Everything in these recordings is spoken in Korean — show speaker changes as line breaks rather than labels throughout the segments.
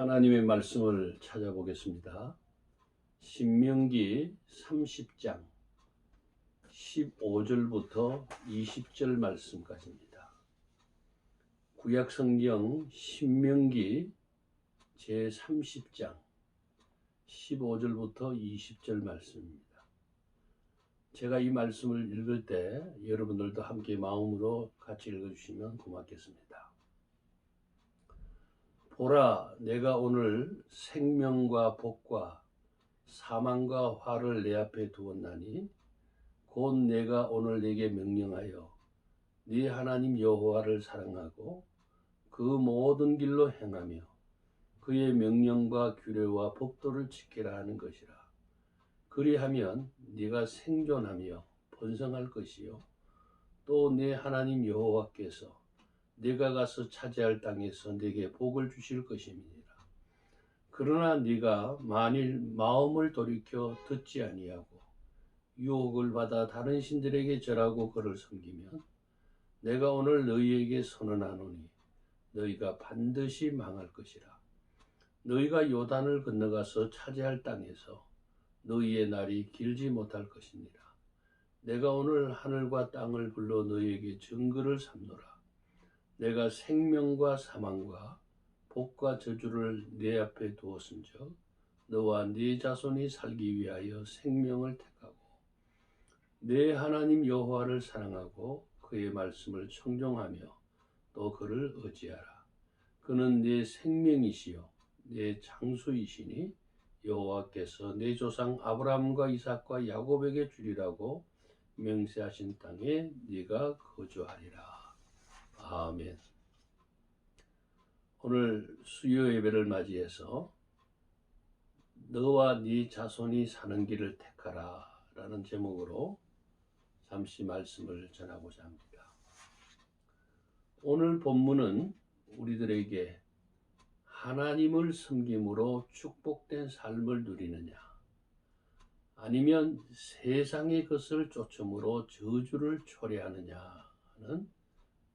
하나님의 말씀을 찾아보겠습니다. 신명기 30장 15절부터 20절 말씀까지입니다. 구약성경 신명기 제30장 15절부터 20절 말씀입니다. 제가 이 말씀을 읽을 때 여러분들도 함께 마음으로 같이 읽어주시면 고맙겠습니다. 보라, 내가 오늘 생명과 복과 사망과 화를 내 앞에 두었나니 곧 내가 오늘 네게 명령하여 네 하나님 여호와를 사랑하고 그 모든 길로 행하며 그의 명령과 규례와 법도를 지키라 하는 것이라. 그리하면 네가 생존하며 번성할 것이요 또 네 하나님 여호와께서 네가 가서 차지할 땅에서 네게 복을 주실 것임이니라. 그러나 네가 만일 마음을 돌이켜 듣지 아니하고 유혹을 받아 다른 신들에게 절하고 그를 섬기면 내가 오늘 너희에게 선언하노니 너희가 반드시 망할 것이라. 너희가 요단을 건너가서 차지할 땅에서 너희의 날이 길지 못할 것이니라. 내가 오늘 하늘과 땅을 불러 너희에게 증거를 삼노라. 내가 생명과 사망과 복과 저주를 네 앞에 두었은즉 너와 네 자손이 살기 위하여 생명을 택하고 네 하나님 여호와를 사랑하고 그의 말씀을 청종하며 또 그를 의지하라. 그는 네 생명이시요 네 장수이시니 여호와께서 네 조상 아브라함과 이삭과 야곱에게 주리라고 맹세하신 땅에 네가 거주하리라. 아멘. 오늘 수요 예배를 맞이해서 너와 네 자손이 사는 길을 택하라 라는 제목으로 잠시 말씀을 전하고자 합니다. 오늘 본문은 우리들에게 하나님을 섬김으로 축복된 삶을 누리느냐 아니면 세상의 것을 쫓음으로 저주를 초래하느냐 하는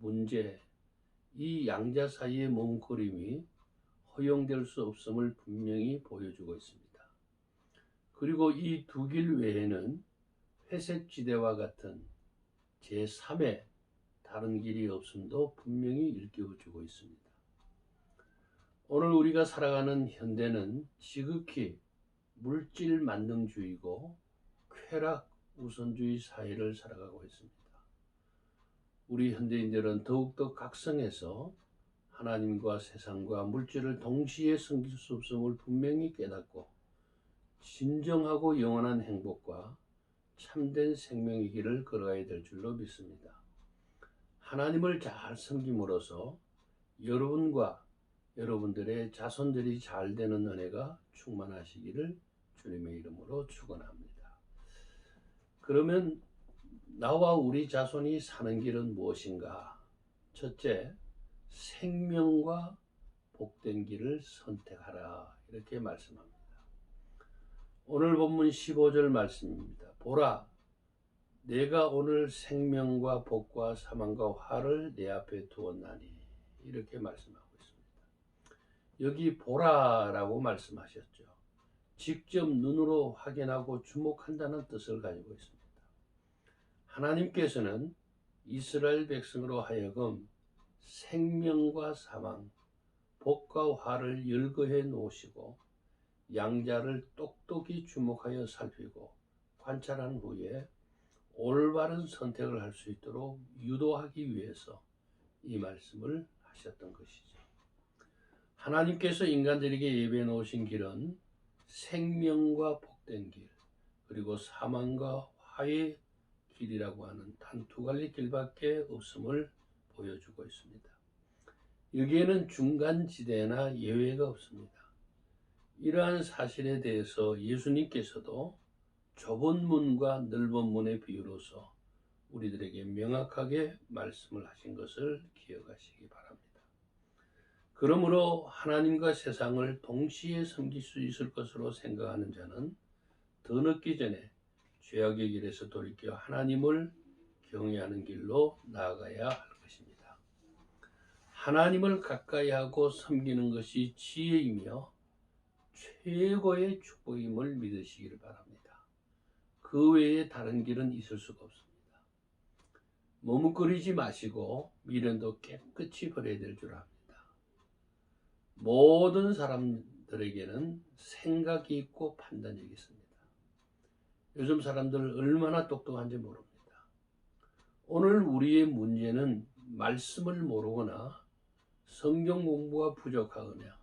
문제, 이 양자 사이의 몸부림이 허용될 수 없음을 분명히 보여주고 있습니다. 그리고 이 두 길 외에는 회색지대와 같은 제3의 다른 길이 없음도 분명히 일깨워주고 있습니다. 오늘 우리가 살아가는 현대는 지극히 물질 만능주의고 쾌락 우선주의 사회를 살아가고 있습니다. 우리 현대인들은 더욱더 각성해서 하나님과 세상과 물질을 동시에 섬길 수 없음을 분명히 깨닫고 진정하고 영원한 행복과 참된 생명의 길을 걸어가야 될 줄로 믿습니다. 하나님을 잘 섬김으로써 여러분과 여러분들의 자손들이 잘 되는 은혜가 충만하시기를 주님의 이름으로 축원합니다. 그러면 나와 우리 자손이 사는 길은 무엇인가? 첫째, 생명과 복된 길을 선택하라 이렇게 말씀합니다. 오늘 본문 15절 말씀입니다. 보라, 내가 오늘 생명과 복과 사망과 화를 내 앞에 두었나니 이렇게 말씀하고 있습니다. 여기 보라라고 말씀하셨죠. 직접 눈으로 확인하고 주목한다는 뜻을 가지고 있습니다. 하나님께서는 이스라엘 백성으로 하여금 생명과 사망, 복과 화를 열거해 놓으시고 양자를 똑똑히 주목하여 살피고 관찰한 후에 올바른 선택을 할 수 있도록 유도하기 위해서 이 말씀을 하셨던 것이죠. 하나님께서 인간들에게 예배해 놓으신 길은 생명과 복된 길, 그리고 사망과 화의 길이라고 하는 단 두 가지 길밖에 없음을 보여주고 있습니다. 여기에는 중간지대나 예외가 없습니다. 이러한 사실에 대해서 예수님께서도 좁은 문과 넓은 문의 비유로서 우리들에게 명확하게 말씀을 하신 것을 기억하시기 바랍니다. 그러므로 하나님과 세상을 동시에 섬길 수 있을 것으로 생각하는 자는 더 늦기 전에 죄악의 길에서 돌이켜 하나님을 경외하는 길로 나아가야 할 것입니다. 하나님을 가까이 하고 섬기는 것이 지혜이며 최고의 축복임을 믿으시기를 바랍니다. 그 외에 다른 길은 있을 수가 없습니다. 머뭇거리지 마시고 미련도 깨끗이 버려야 될 줄 압니다. 모든 사람들에게는 생각이 있고 판단력이 있습니다. 요즘 사람들 얼마나 똑똑한지 모릅니다. 오늘 우리의 문제는 말씀을 모르거나 성경 공부가 부족하거나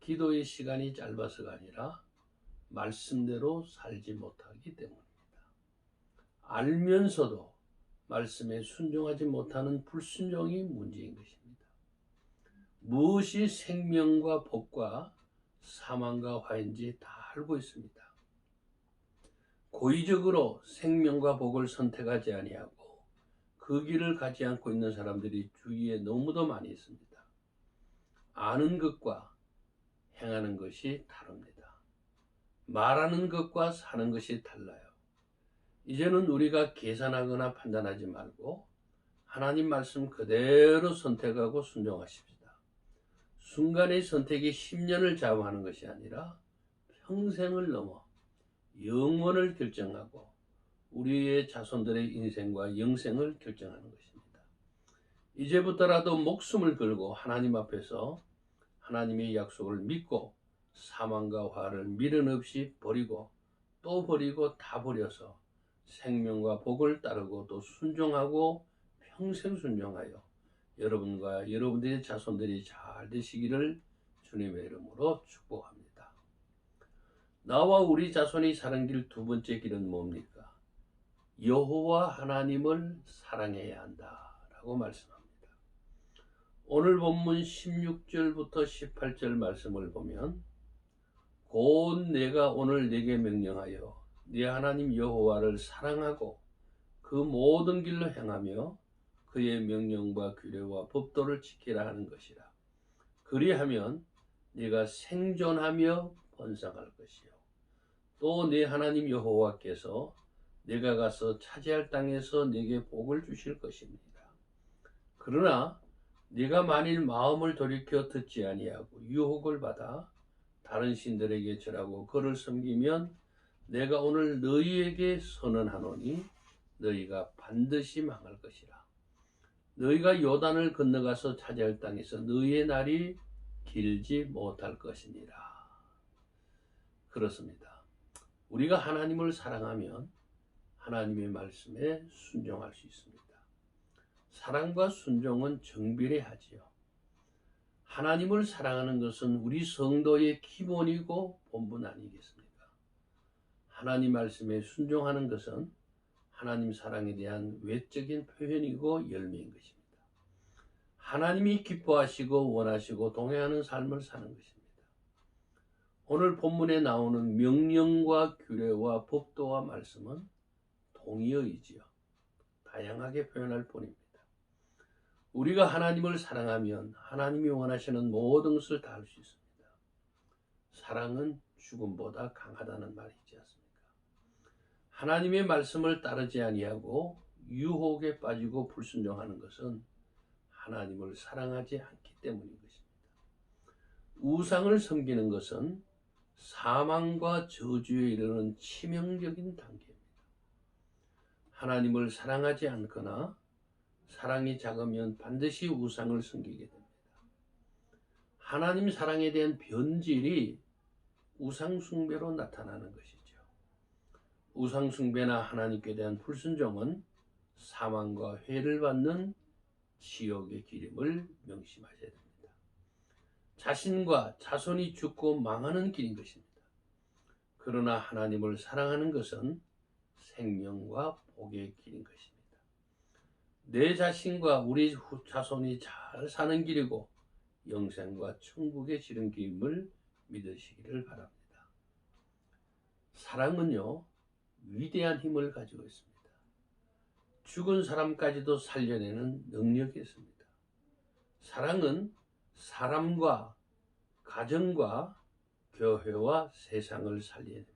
기도의 시간이 짧아서가 아니라 말씀대로 살지 못하기 때문입니다. 알면서도 말씀에 순종하지 못하는 불순종이 문제인 것입니다. 무엇이 생명과 복과 사망과 화인지 다 알고 있습니다. 고의적으로 생명과 복을 선택하지 아니하고 그 길을 가지 않고 있는 사람들이 주위에 너무도 많이 있습니다. 아는 것과 행하는 것이 다릅니다. 말하는 것과 사는 것이 달라요. 이제는 우리가 계산하거나 판단하지 말고 하나님 말씀 그대로 선택하고 순종하십시다. 순간의 선택이 10년을 좌우하는 것이 아니라 평생을 넘어 영원을 결정하고 우리의 자손들의 인생과 영생을 결정하는 것입니다. 이제부터라도 목숨을 걸고 하나님 앞에서 하나님의 약속을 믿고 사망과 화를 미련 없이 버리고 또 버리고 다 버려서 생명과 복을 따르고 또 순종하고 평생 순종하여 여러분과 여러분들의 자손들이 잘 되시기를 주님의 이름으로 축복합니다. 나와 우리 자손이 사는 길 두 번째 길은 뭡니까? 여호와 하나님을 사랑해야 한다라고 말씀합니다. 오늘 본문 16절부터 18절 말씀을 보면 곧 내가 오늘 네게 명령하여 네 하나님 여호와를 사랑하고 그 모든 길로 행하며 그의 명령과 규례와 법도를 지키라 하는 것이라. 그리하면 네가 생존하며 번성할 것이요 또 네 하나님 여호와께서 네가 가서 차지할 땅에서 네게 복을 주실 것입니다. 그러나 네가 만일 마음을 돌이켜 듣지 아니하고 유혹을 받아 다른 신들에게 절하고 그를 섬기면 내가 오늘 너희에게 선언하노니 너희가 반드시 망할 것이라. 너희가 요단을 건너가서 차지할 땅에서 너희의 날이 길지 못할 것이니라. 그렇습니다. 우리가 하나님을 사랑하면 하나님의 말씀에 순종할 수 있습니다. 사랑과 순종은 정비례하지요. 하나님을 사랑하는 것은 우리 성도의 기본이고 본분 아니겠습니까? 하나님 말씀에 순종하는 것은 하나님 사랑에 대한 외적인 표현이고 열매인 것입니다. 하나님이 기뻐하시고 원하시고 동행하는 삶을 사는 것입니다. 오늘 본문에 나오는 명령과 규례와 법도와 말씀은 동의어이지요. 다양하게 표현할 뿐입니다. 우리가 하나님을 사랑하면 하나님이 원하시는 모든 것을 다 할 수 있습니다. 사랑은 죽음보다 강하다는 말이 있지 않습니까? 하나님의 말씀을 따르지 아니하고 유혹에 빠지고 불순종하는 것은 하나님을 사랑하지 않기 때문인 것입니다. 우상을 섬기는 것은 사망과 저주에 이르는 치명적인 단계입니다. 하나님을 사랑하지 않거나 사랑이 작으면 반드시 우상을 섬기게 됩니다. 하나님 사랑에 대한 변질이 우상 숭배로 나타나는 것이죠. 우상 숭배나 하나님께 대한 불순종은 사망과 회를 받는 지옥의 길임을 명심하셔야 됩니다. 자신과 자손이 죽고 망하는 길인 것입니다. 그러나 하나님을 사랑하는 것은 생명과 복의 길인 것입니다. 내 자신과 우리 자손이 잘 사는 길이고 영생과 천국의 지름길임을 믿으시기를 바랍니다. 사랑은요, 위대한 힘을 가지고 있습니다. 죽은 사람까지도 살려내는 능력이 있습니다. 사랑은 사람과 가정과 교회와 세상을 살려냅니다.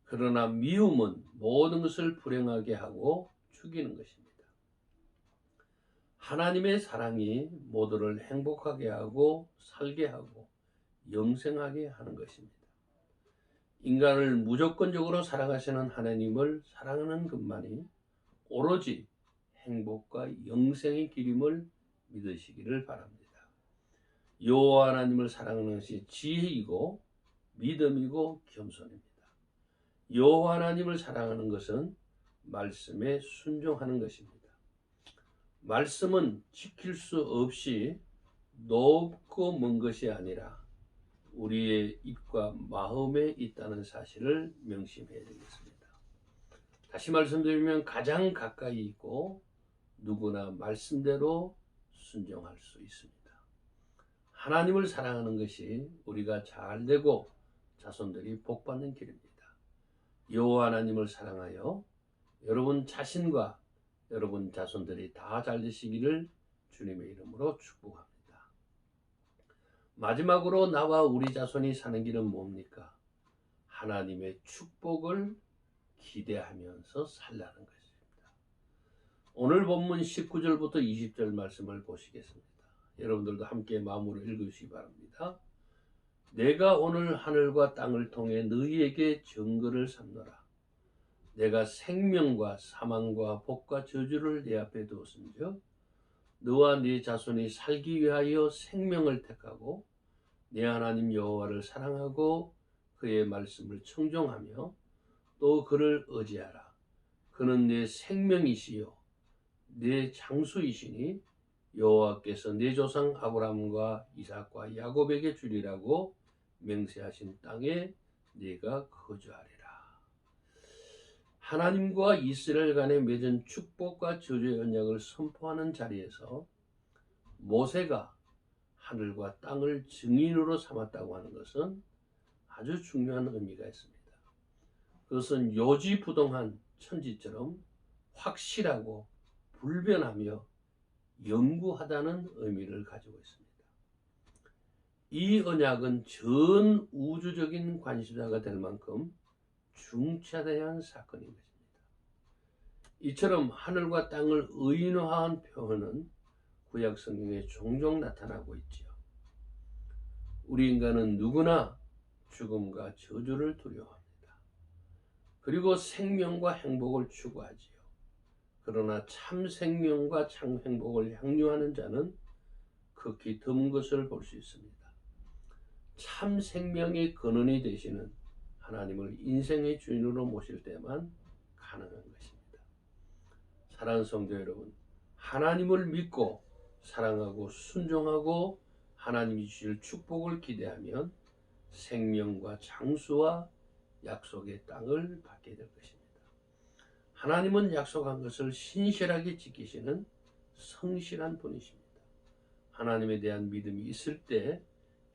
그러나 미움은 모든 것을 불행하게 하고 죽이는 것입니다. 하나님의 사랑이 모두를 행복하게 하고 살게 하고 영생하게 하는 것입니다. 인간을 무조건적으로 사랑하시는 하나님을 사랑하는 것만이 오로지 행복과 영생의 길임을 믿으시기를 바랍니다. 여호와 하나님을 사랑하는 것이 지혜이고 믿음이고 겸손입니다. 여호와 하나님을 사랑하는 것은 말씀에 순종하는 것입니다. 말씀은 지킬 수 없이 높고 먼 것이 아니라 우리의 입과 마음에 있다는 사실을 명심해야 되겠습니다. 다시 말씀드리면 가장 가까이 있고 누구나 말씀대로 순종할 수 있습니다. 하나님을 사랑하는 것이 우리가 잘되고 자손들이 복받는 길입니다. 여호와 하나님을 사랑하여 여러분 자신과 여러분 자손들이 다 잘되시기를 주님의 이름으로 축복합니다. 마지막으로 나와 우리 자손이 사는 길은 뭡니까? 하나님의 축복을 기대하면서 살라는 것입니다. 오늘 본문 19절부터 20절 말씀을 보시겠습니다. 여러분들도 함께 마음으로 읽으시기 바랍니다. 내가 오늘 하늘과 땅을 통해 너희에게 증거를 삼노라. 내가 생명과 사망과 복과 저주를 내 앞에 두었은즉 너와 네 자손이 살기 위하여 생명을 택하고 네 하나님 여호와를 사랑하고 그의 말씀을 청종하며 또 그를 의지하라. 그는 내 생명이시요 내 장수이시니 여호와께서 내 조상 아브라함과 이삭과 야곱에게 주리라고 맹세하신 땅에 네가 거주하리라. 하나님과 이스라엘 간에 맺은 축복과 저주의 언약을 선포하는 자리에서 모세가 하늘과 땅을 증인으로 삼았다고 하는 것은 아주 중요한 의미가 있습니다. 그것은 요지부동한 천지처럼 확실하고 불변하며 영구하다는 의미를 가지고 있습니다. 이 언약은 전 우주적인 관심사가 될 만큼 중차대한 사건인 것입니다. 이처럼 하늘과 땅을 의인화한 표현은 구약 성경에 종종 나타나고 있지요. 우리 인간은 누구나 죽음과 저주를 두려워합니다. 그리고 생명과 행복을 추구하지요. 그러나 참 생명과 참 행복을 향유하는 자는 극히 드문 것을 볼 수 있습니다. 참 생명의 근원이 되시는 하나님을 인생의 주인으로 모실 때만 가능한 것입니다. 사랑하는 성도 여러분, 하나님을 믿고 사랑하고 순종하고 하나님이 주실 축복을 기대하면 생명과 장수와 약속의 땅을 받게 될 것입니다. 하나님은 약속한 것을 신실하게 지키시는 성실한 분이십니다. 하나님에 대한 믿음이 있을 때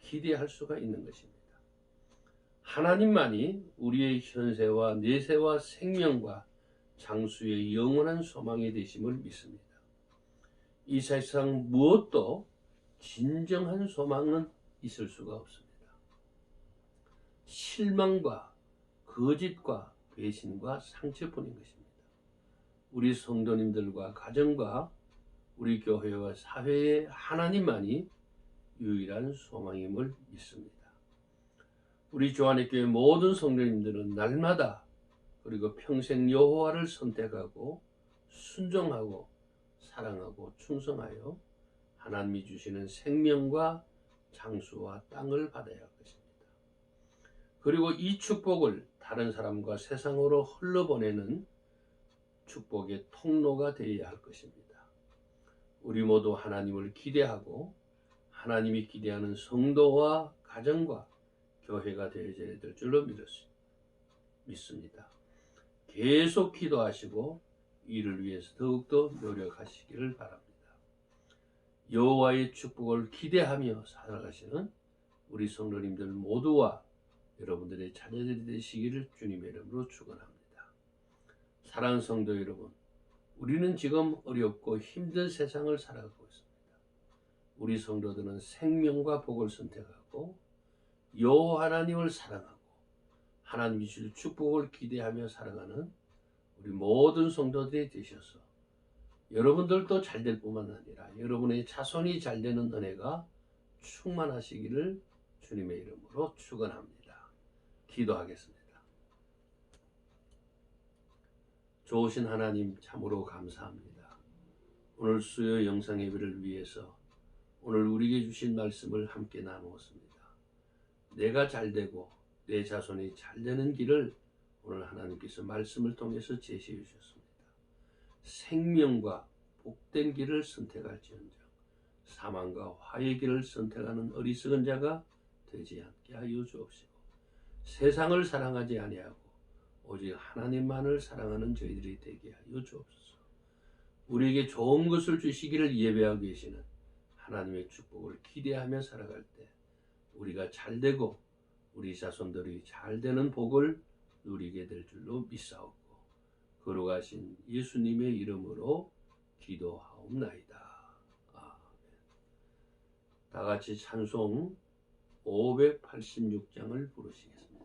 기대할 수가 있는 것입니다. 하나님만이 우리의 현세와 내세와 생명과 장수의 영원한 소망이 되심을 믿습니다. 이 세상 무엇도 진정한 소망은 있을 수가 없습니다. 실망과 거짓과 배신과 상처뿐인 것입니다. 우리 성도님들과 가정과 우리 교회와 사회의 하나님만이 유일한 소망임을 믿습니다. 우리 조안의 교회 모든 성도님들은 날마다 그리고 평생 여호와를 선택하고 순종하고 사랑하고 충성하여 하나님이 주시는 생명과 장수와 땅을 받아야 할 것입니다. 그리고 이 축복을 다른 사람과 세상으로 흘러보내는 축복의 통로가 되어야 할 것입니다. 우리 모두 하나님을 기대하고 하나님이 기대하는 성도와 가정과 교회가 되어야 될 줄로 믿습니다. 계속 기도하시고 이를 위해서 더욱더 노력하시기를 바랍니다. 여호와의 축복을 기대하며 살아가시는 우리 성도님들 모두와 여러분들의 자녀들이 되시기를 주님의 이름으로 축원합니다. 사랑하는 성도 여러분, 우리는 지금 어렵고 힘든 세상을 살아가고 있습니다. 우리 성도들은 생명과 복을 선택하고 여호와 하나님을 사랑하고 하나님이 주실 축복을 기대하며 살아가는 우리 모든 성도들이 되셔서 여러분들도 잘 될 뿐만 아니라 여러분의 자손이 잘 되는 은혜가 충만하시기를 주님의 이름으로 축원합니다. 기도하겠습니다. 좋으신 하나님 참으로 감사합니다. 오늘 수요 영상 예배를 위해서 오늘 우리에게 주신 말씀을 함께 나누었습니다. 내가 잘되고 내 자손이 잘되는 길을 오늘 하나님께서 말씀을 통해서 제시해 주셨습니다. 생명과 복된 길을 선택할지언정 사망과 화의 길을 선택하는 어리석은 자가 되지 않게 하여 주옵시고 세상을 사랑하지 아니하고 오직 하나님만을 사랑하는 저희들이 되게 하여 주옵소서. 우리에게 좋은 것을 주시기를 예배하고 계시는 하나님의 축복을 기대하며 살아갈 때 우리가 잘되고 우리 자손들이 잘되는 복을 누리게 될 줄로 믿사옵고 거룩하신 예수님의 이름으로 기도하옵나이다. 아멘. 다 같이 찬송 586장을 부르시겠습니다.